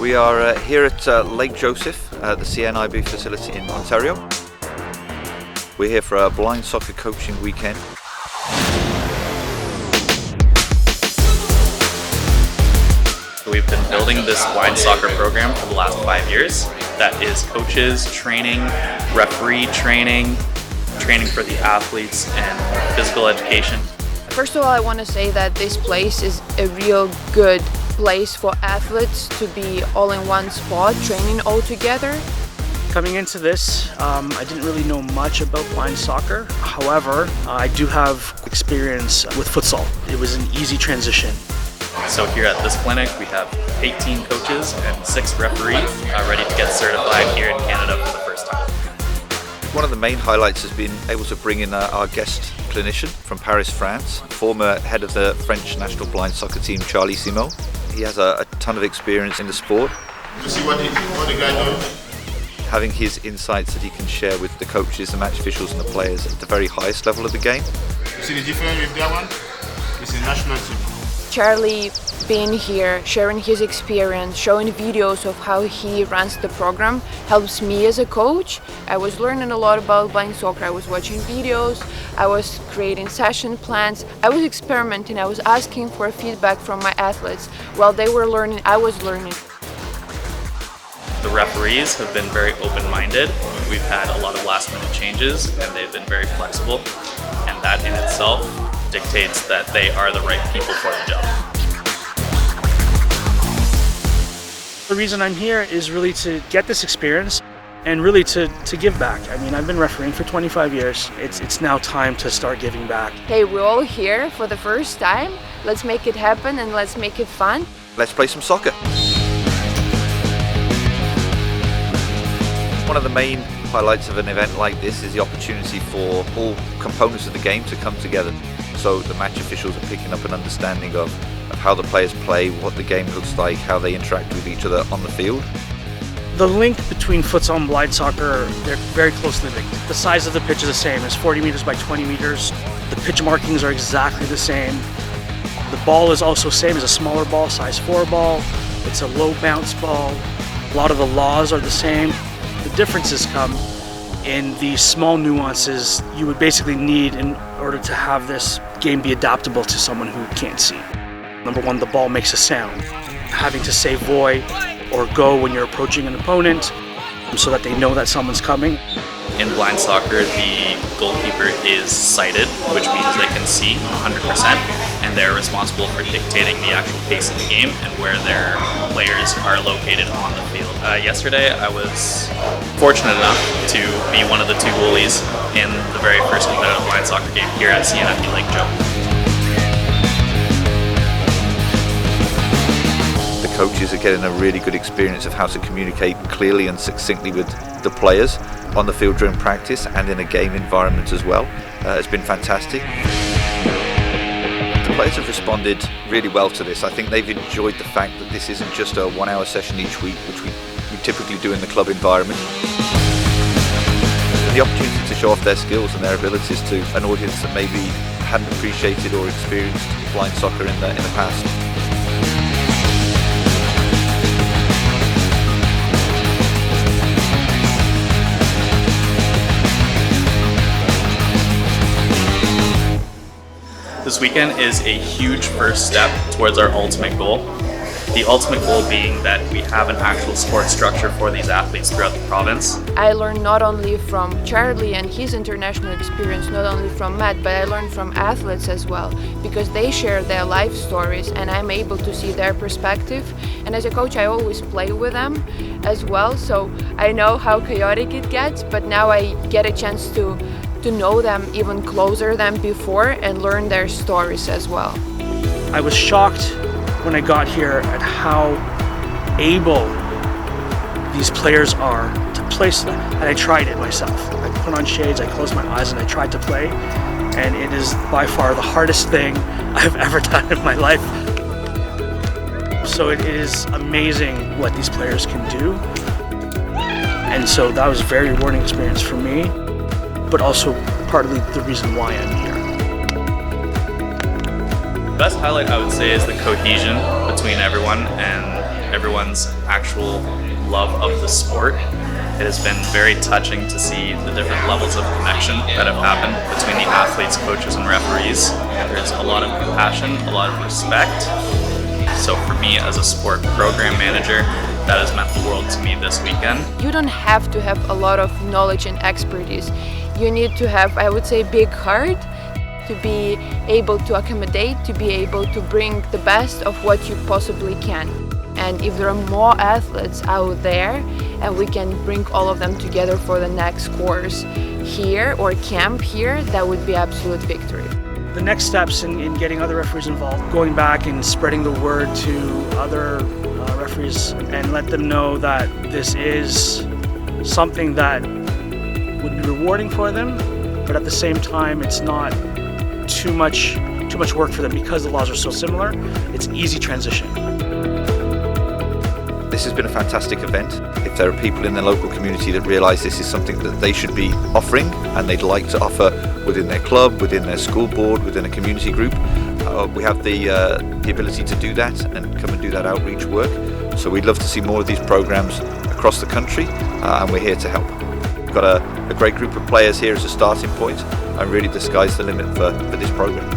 We are here at Lake Joseph, the cnib facility in Ontario. We're here for a blind soccer coaching weekend. We've been building this blind soccer program for the last 5 years. That is coaches, training, referee training, training for the athletes, and physical education. First of all, I want to say that this place is a real good place for athletes to be all in one spot, training all together. Coming into this, I didn't really know much about blind soccer. However, I do have experience with futsal. It was an easy transition. So here at this clinic, we have 18 coaches and 6 referees ready to get certified here in Canada for the first time. One of the main highlights has been able to bring in our guest clinician from Paris, France, former head of the French national blind soccer team, Charlie Simon. He has a ton of experience in the sport. You see what the guy does? Having his insights that he can share with the coaches, the match officials and the players at the very highest level of the game. You see the difference with that one? It's a national team. Charlie being here, sharing his experience, showing videos of how he runs the program helps me as a coach. I was learning a lot about blind soccer. I was watching videos, I was creating session plans, I was experimenting, I was asking for feedback from my athletes. While they were learning, I was learning. The referees have been very open-minded. We've had a lot of last-minute changes and they've been very flexible, and that in itself dictates that they are the right people for the job. The reason I'm here is really to get this experience and really to give back. I mean, I've been refereeing for 25 years. It's now time to start giving back. Hey, we're all here for the first time. Let's make it happen and let's make it fun. Let's play some soccer. One of the main highlights of an event like this is the opportunity for all components of the game to come together. So the match officials are picking up an understanding of how the players play, what the game looks like, how they interact with each other on the field. The link between futsal and blind soccer, they're very closely linked. The size of the pitch is the same. It's 40 meters by 20 meters. The pitch markings are exactly the same. The ball is also the same as a smaller ball, size 4 ball. It's a low bounce ball. A lot of the laws are the same. The differences come in the small nuances you would basically need in order to have this game be adaptable to someone who can't see. Number one, the ball makes a sound. Having to say voy or go when you're approaching an opponent so that they know that someone's coming. In blind soccer, the goalkeeper is sighted, which means they can see 100%, and they're responsible for dictating the actual pace of the game and where their players are located on the field. Yesterday, I was fortunate enough to be one of the 2 goalies in the very first competitive blind soccer game here at cnib Lake Joe. The coaches are getting a really good experience of how to communicate clearly and succinctly with the players on the field during practice and in a game environment as well. It's been fantastic. The players have responded really well to this. I think they've enjoyed the fact that this isn't just a 1-hour session each week, which we typically do in the club environment. The opportunity to show off their skills and their abilities to an audience that maybe hadn't appreciated or experienced blind soccer in the past. This weekend is a huge first step towards our ultimate goal. The ultimate goal being that we have an actual support structure for these athletes throughout the province. I learned not only from Charlie and his international experience, not only from Matt, but I learned from athletes as well, because they share their life stories and I'm able to see their perspective. And as a coach, I always play with them as well, so I know how chaotic it gets, but now I get a chance to know them even closer than before and learn their stories as well. I was shocked when I got here at how able these players are to play, and I tried it myself. I put on shades, I closed my eyes and I tried to play, and it is by far the hardest thing I've ever done in my life. So it is amazing what these players can do, and so that was a very rewarding experience for me, but also partly the reason why I'm here. The best highlight I would say is the cohesion between everyone and everyone's actual love of the sport. It has been very touching to see the different levels of connection that have happened between the athletes, coaches, and referees. There's a lot of compassion, a lot of respect. So for me as a sport program manager, that has meant the world to me this weekend. You don't have to have a lot of knowledge and expertise. You need to have, I would say, a big heart to be able to accommodate, to be able to bring the best of what you possibly can. And if there are more athletes out there and we can bring all of them together for the next course here or camp here, that would be absolute victory. The next steps in getting other referees involved, going back and spreading the word to other referees and let them know that this is something that would be rewarding for them, but at the same time it's not too much work for them because the laws are so similar. It's easy transition. This has been a fantastic event. If there are people in the local community that realise this is something that they should be offering and they'd like to offer within their club, within their school board, within a community group, we have the ability to do that and come and do that outreach work. So we'd love to see more of these programs across the country, and we're here to help. We've got a great group of players here as a starting point, and really the sky's the limit for this program.